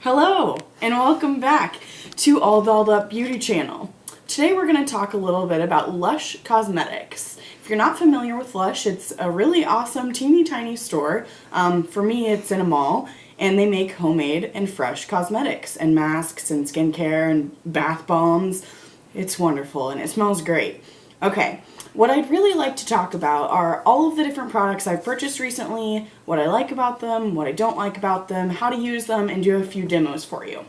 Hello, and welcome back to All Dolled Up Beauty Channel. Today we're going to talk a little bit about LUSH Cosmetics. If you're not familiar with LUSH, it's a really awesome teeny tiny store. For me, it's in a mall, and they make homemade and fresh cosmetics and masks and skincare and bath bombs. It's wonderful and it smells great. Okay, what I'd really like to talk about are all of the different products I've purchased recently, what I like about them, what I don't like about them, how to use them, and do a few demos for you.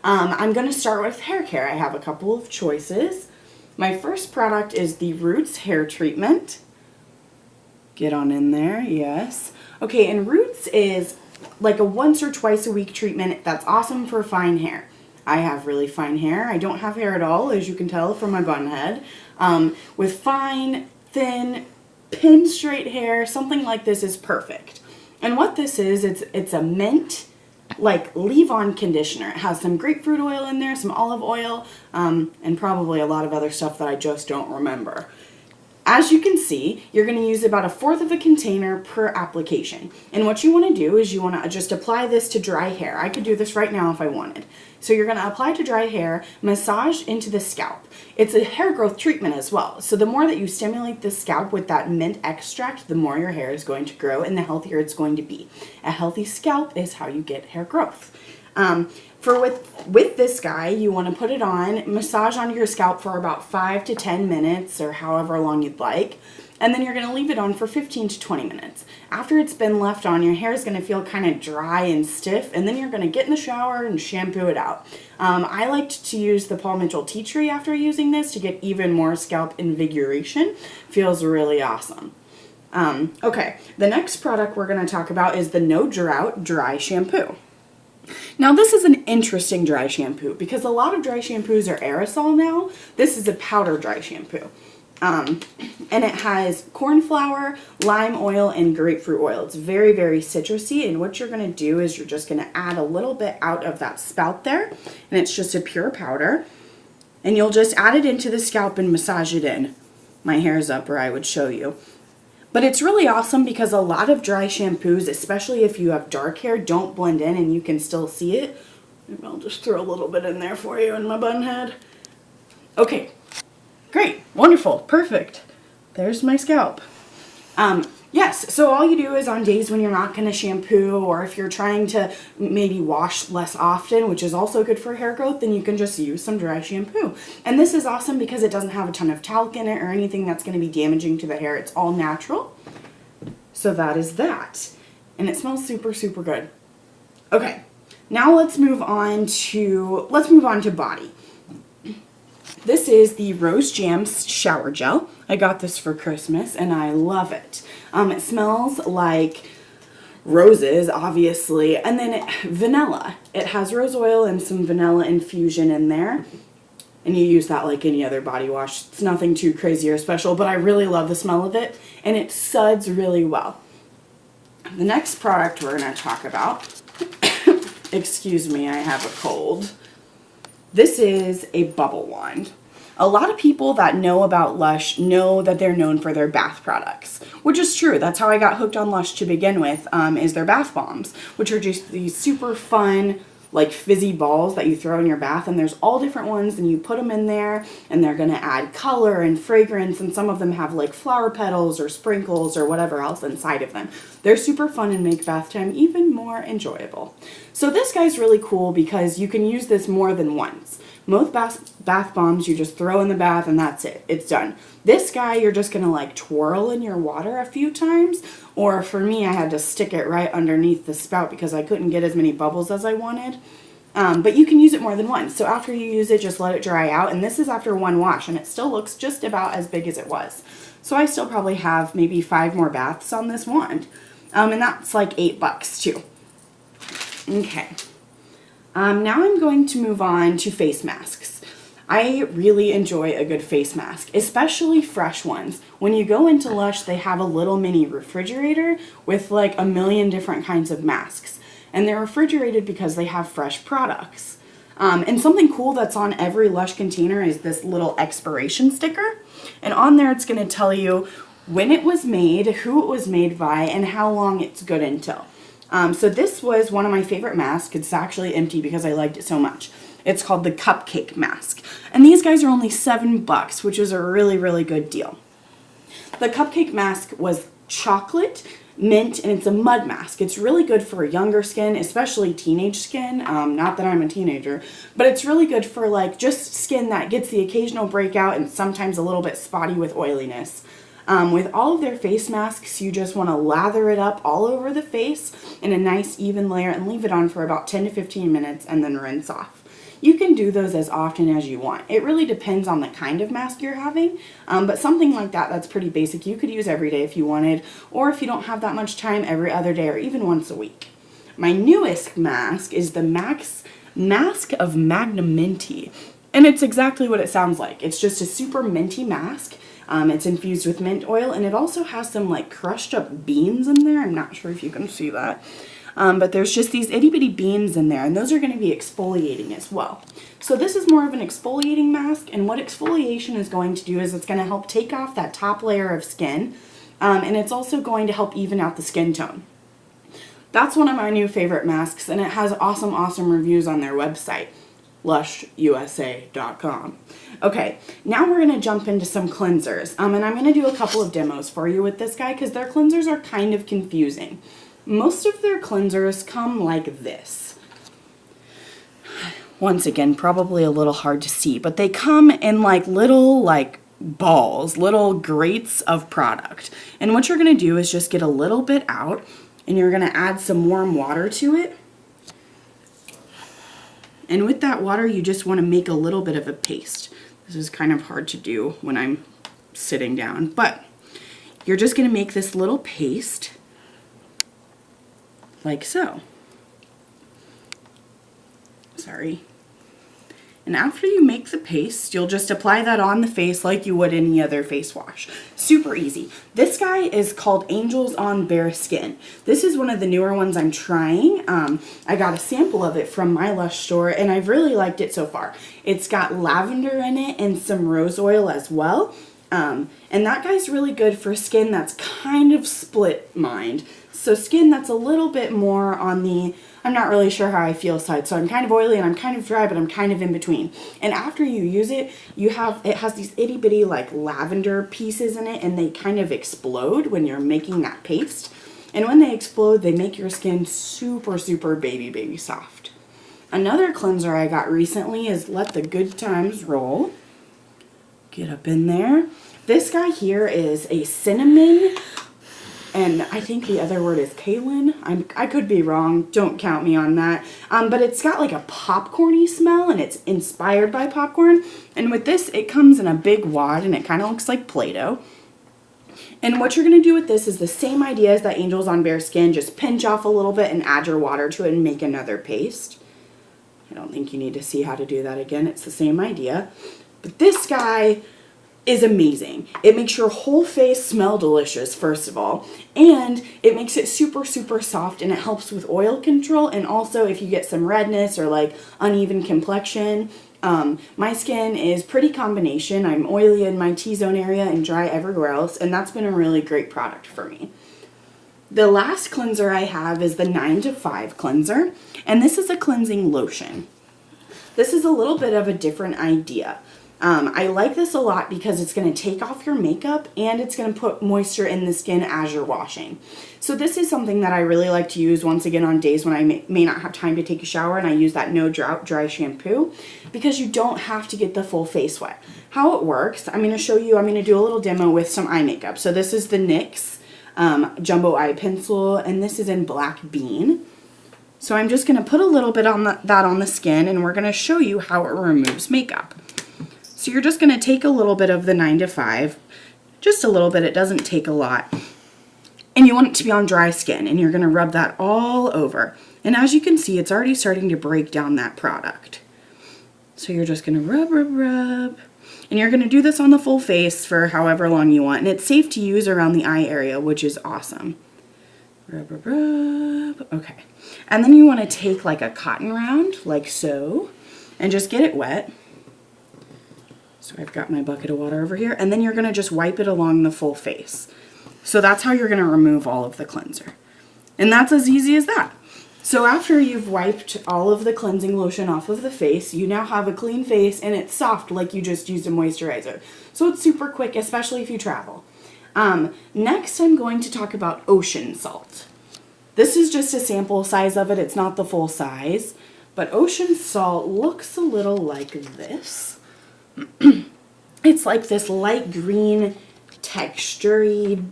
I'm going to start with hair care. I have a couple of choices. My first product is the Roots Hair Treatment. Get on in there, yes. Okay, and Roots is like a once or twice a week treatment that's awesome for fine hair. I have really fine hair. I don't have hair at all, as you can tell from my bun head. With fine, thin, pin straight hair, something like this is perfect. And what this is, it's a mint, like leave-on conditioner. It has some grapefruit oil in there, some olive oil, and probably a lot of other stuff that I just don't remember. As you can see, you're going to use about 1/4 of a container per application. And what you want to do is you want to just apply this to dry hair. I could do this right now if I wanted. So you're going to apply to dry hair, massage into the scalp. It's a hair growth treatment as well. So the more that you stimulate the scalp with that mint extract, the more your hair is going to grow and the healthier it's going to be. A healthy scalp is how you get hair growth. With this guy, you want to put it on, massage onto your scalp for about 5 to 10 minutes or however long you'd like, and then you're going to leave it on for 15 to 20 minutes. After it's been left on, your hair is going to feel kind of dry and stiff, and then you're going to get in the shower and shampoo it out. I liked to use the Paul Mitchell Tea Tree after using this to get even more scalp invigoration. Feels really awesome. Okay, the next product we're going to talk about is the No Drought Dry Shampoo. Now this is an interesting dry shampoo because a lot of dry shampoos are aerosol now. This is a powder dry shampoo. And it has corn flour, lime oil, and grapefruit oil. It's very, very citrusy, and what you're going to do is you're just going to add a little bit out of that spout there, and it's just a pure powder. And you'll just add it into the scalp and massage it in. My hair's up or I would show you. But it's really awesome because a lot of dry shampoos, especially if you have dark hair, don't blend in and you can still see it. Maybe I'll just throw a little bit in there for you in my bun head. Okay, great, wonderful, perfect. There's my scalp. Yes, so all you do is on days when you're not going to shampoo, or if you're trying to maybe wash less often, which is also good for hair growth, then you can just use some dry shampoo. And this is awesome because it doesn't have a ton of talc in it or anything that's going to be damaging to the hair. It's all natural. So that is that. And it smells super, super good. Okay, now let's move on to body. This is the Rose Jam Shower Gel. I got this for Christmas and I love it. It smells like roses, obviously, and then vanilla. It has rose oil and some vanilla infusion in there. And you use that like any other body wash. It's nothing too crazy or special, but I really love the smell of it, and it suds really well. The next product we're going to talk about, excuse me, I have a cold. This is a bubble wand. A lot of people that know about LUSH know that they're known for their bath products, which is true. That's how I got hooked on LUSH to begin with, is their bath bombs, which are just these super fun, like fizzy balls that you throw in your bath, and there's all different ones, and you put them in there, and they're gonna add color and fragrance, and some of them have like flower petals or sprinkles or whatever else inside of them. They're super fun and make bath time even more enjoyable. So this guy's really cool because you can use this more than once. Most bath bombs you just throw in the bath and that's it. It's done. This guy you're just going to like twirl in your water a few times, or for me I had to stick it right underneath the spout because I couldn't get as many bubbles as I wanted. But you can use it more than once. So after you use it, just let it dry out, and this is after one wash and it still looks just about as big as it was. So I still probably have maybe 5 more baths on this wand. And that's like $8 too. Okay. Now I'm going to move on to face masks. I really enjoy a good face mask, especially fresh ones. When you go into LUSH, they have a little mini refrigerator with like a million different kinds of masks. And they're refrigerated because they have fresh products. And something cool that's on every LUSH container is this little expiration sticker. And on there it's going to tell you when it was made, who it was made by, and how long it's good until. So this was one of my favorite masks. It's actually empty because I liked it so much. It's called the Cupcake mask. And these guys are only $7, which is a really, really good deal. The Cupcake mask was chocolate, mint, and it's a mud mask. It's really good for younger skin, especially teenage skin. Not that I'm a teenager, but it's really good for like just skin that gets the occasional breakout and sometimes a little bit spotty with oiliness. With all of their face masks, you just want to lather it up all over the face in a nice even layer and leave it on for about 10 to 15 minutes and then rinse off. You can do those as often as you want. It really depends on the kind of mask you're having, but something like that that's pretty basic you could use every day if you wanted, or if you don't have that much time, every other day or even once a week. My newest mask is the Mask of Magnaminty, and it's exactly what it sounds like. It's just a super minty mask. It's infused with mint oil, and it also has some like crushed up beans in there. I'm not sure if you can see that. But there's just these itty bitty beans in there, and those are going to be exfoliating as well. So this is more of an exfoliating mask, and what exfoliation is going to do is it's going to help take off that top layer of skin, and it's also going to help even out the skin tone. That's one of my new favorite masks, and it has awesome, awesome reviews on their website, lushusa.com. Okay, now we're going to jump into some cleansers, and I'm going to do a couple of demos for you with this guy because their cleansers are kind of confusing. Most of their cleansers come like this. Once again, probably a little hard to see, but they come in like little balls, little grates of product. And what you're going to do is just get a little bit out, and you're going to add some warm water to it. And with that water, you just want to make a little bit of a paste. This is kind of hard to do when I'm sitting down, but you're just going to make this little paste like so. Sorry. And after you make the paste, you'll just apply that on the face like you would any other face wash. Super easy. This guy is called Angels on Bare Skin. This is one of the newer ones I'm trying. I got a sample of it from my Lush store, and I've really liked it so far. It's got lavender in it and some rose oil as well. And that guy's really good for skin that's kind of split mind. So skin that's a little bit more on the, I'm not really sure how I feel side. So I'm kind of oily and I'm kind of dry, but I'm kind of in between. And after you use it, it has these itty bitty like lavender pieces in it, and they kind of explode when you're making that paste. And when they explode, they make your skin super, super baby soft. Another cleanser I got recently is Let the Good Times Roll. Get up in there. This guy here is a cinnamon, and I think the other word is kaolin. I could be wrong. Don't count me on that. But it's got like a popcorny smell, and it's inspired by popcorn. And with this, it comes in a big wad, and it kind of looks like Play-Doh. And what you're going to do with this is the same idea as that Angels on Bare Skin. Just pinch off a little bit and add your water to it and make another paste. I don't think you need to see how to do that again. It's the same idea. But this guy is amazing. It makes your whole face smell delicious, first of all, and it makes it super, super soft, and it helps with oil control, and also if you get some redness or like uneven complexion. My skin is pretty combination. I'm oily in my T-zone area and dry everywhere else, and that's been a really great product for me. The last cleanser I have is the 9 to 5 cleanser, and this is a cleansing lotion. This is a little bit of a different idea. I like this a lot because it's going to take off your makeup and it's going to put moisture in the skin as you're washing. So this is something that I really like to use once again on days when I may not have time to take a shower, and I use that No Drought dry shampoo because you don't have to get the full face wet. How it works, I'm going to show you, I'm going to do a little demo with some eye makeup. So this is the NYX Jumbo Eye Pencil, and this is in Black Bean. So I'm just going to put a little bit on that on the skin, and we're going to show you how it removes makeup. So you're just going to take a little bit of the 9 to 5, just a little bit, it doesn't take a lot. And you want it to be on dry skin, and you're going to rub that all over. And as you can see, it's already starting to break down that product. So you're just going to rub, rub, rub. And you're going to do this on the full face for however long you want. And it's safe to use around the eye area, which is awesome. Rub, rub, rub. Okay. And then you want to take like a cotton round, like so, and just get it wet. So I've got my bucket of water over here, and then you're going to just wipe it along the full face. So that's how you're going to remove all of the cleanser. And that's as easy as that. So after you've wiped all of the cleansing lotion off of the face, you now have a clean face and it's soft like you just used a moisturizer. So it's super quick, especially if you travel. Next, I'm going to talk about ocean salt. This is just a sample size of it. It's not the full size. But ocean salt looks a little like this. It's like this light green textury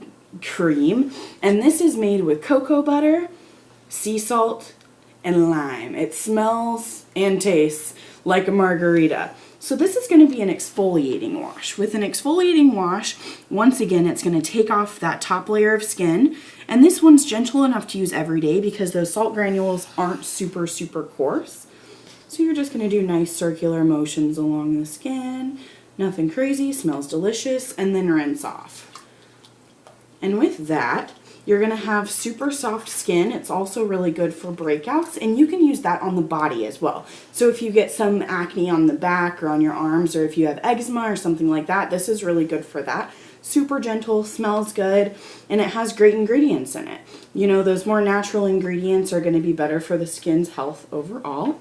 cream. And this is made with cocoa butter, sea salt, and lime. It smells and tastes like a margarita. So this is going to be an exfoliating wash. With an exfoliating wash, once again, it's going to take off that top layer of skin. And this one's gentle enough to use every day because those salt granules aren't super, super coarse. So you're just going to do nice circular motions along the skin. Nothing crazy, smells delicious, and then rinse off. And with that, you're going to have super soft skin. It's also really good for breakouts, and you can use that on the body as well. So if you get some acne on the back or on your arms, or if you have eczema or something like that, this is really good for that. Super gentle, smells good, and it has great ingredients in it. You know, those more natural ingredients are going to be better for the skin's health overall.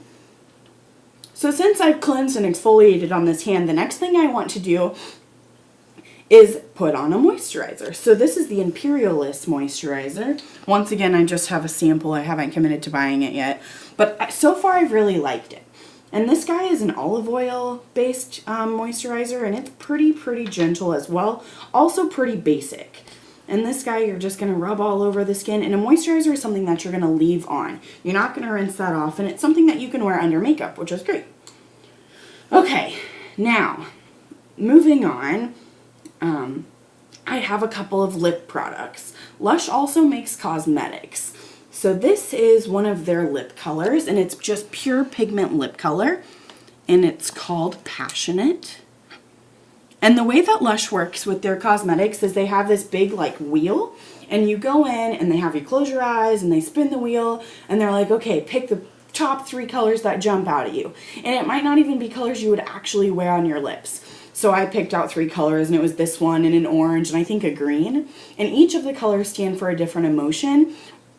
So since I've cleansed and exfoliated on this hand, the next thing I want to do is put on a moisturizer. So this is the Imperialis moisturizer. Once again, I just have a sample. I haven't committed to buying it yet. But so far, I've really liked it. And this guy is an olive oil based moisturizer, and it's pretty gentle as well. Also pretty basic. And this guy, you're just going to rub all over the skin. And a moisturizer is something that you're going to leave on. You're not going to rinse that off. And it's something that you can wear under makeup, which is great. Okay, now, moving on. I have a couple of lip products. LUSH also makes cosmetics. So this is one of their lip colors, and it's just pure pigment lip color, and it's called Passionate. And the way that LUSH works with their cosmetics is they have this big like wheel, and you go in and they have you close your eyes and they spin the wheel, and they're like, okay, pick the top 3 colors that jump out at you. And it might not even be colors you would actually wear on your lips. So I picked out 3 colors, and it was this one and an orange and I think a green. And each of the colors stand for a different emotion.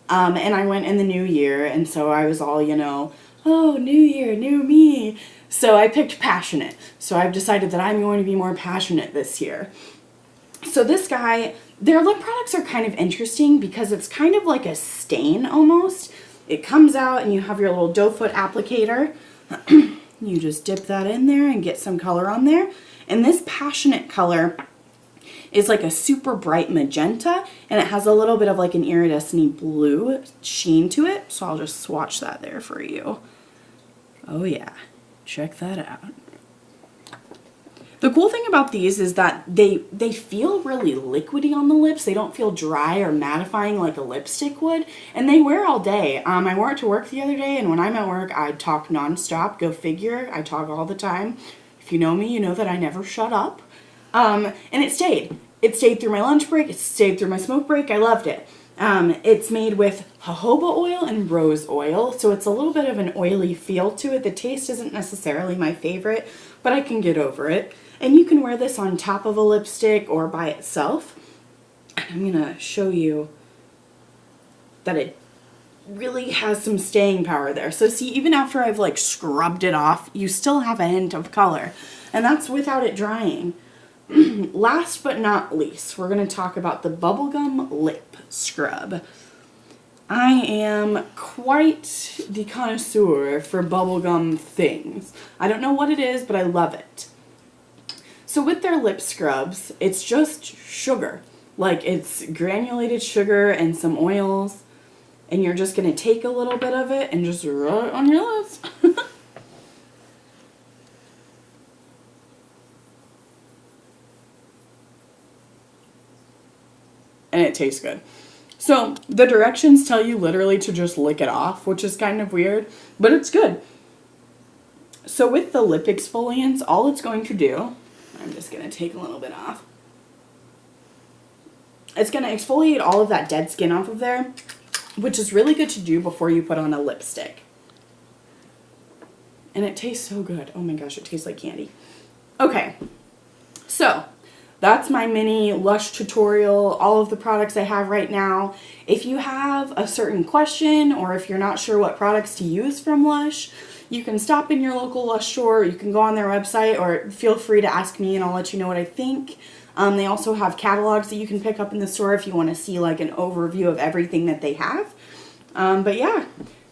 And I went in the new year, and so I was all, you know, oh, new year, new me. So I picked Passionate. So I've decided that I'm going to be more passionate this year. So this guy, their lip products are kind of interesting because it's kind of like a stain almost. It comes out and you have your little doe foot applicator. You just dip that in there and get some color on there. And this Passionate color is like a super bright magenta, and it has a little bit of like an iridescent blue sheen to it. So I'll just swatch that there for you. Oh yeah, check that out. The cool thing about these is that they feel really liquidy on the lips. They don't feel dry or mattifying like a lipstick would, and they wear all day. I wore it to work the other day, and when I'm at work, I talk nonstop. Go figure, I talk all the time. If you know me, you know that I never shut up. And it stayed. It stayed through my lunch break. It stayed through my smoke break. I loved it. It's made with jojoba oil and rose oil, so it's a little bit of an oily feel to it. The taste isn't necessarily my favorite, but I can get over it. And you can wear this on top of a lipstick or by itself. I'm going to show you that it really has some staying power there. So see, even after I've like scrubbed it off, you still have a hint of color. And that's without it drying. Last but not least, we're going to talk about the bubblegum lip scrub. I am quite the connoisseur for bubblegum things. I don't know what it is, but I love it. So with their lip scrubs, it's just sugar. Like it's granulated sugar and some oils. And you're just going to take a little bit of it and just rub it on your lips. And it tastes good. So the directions tell you literally to just lick it off, which is kind of weird, but it's good. So with the lip exfoliants, all it's going to do, I'm just going to take a little bit off. It's going to exfoliate all of that dead skin off of there, which is really good to do before you put on a lipstick. And it tastes so good. Oh my gosh, it tastes like candy. Okay, so that's my mini Lush tutorial, all of the products I have right now. If you have a certain question or if you're not sure what products to use from Lush, you can stop in your local Lush store, you can go on their website, or feel free to ask me and I'll let you know what I think. They also have catalogs that you can pick up in the store if you want to see like an overview of everything that they have. But yeah,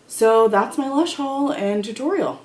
so that's my Lush haul and tutorial.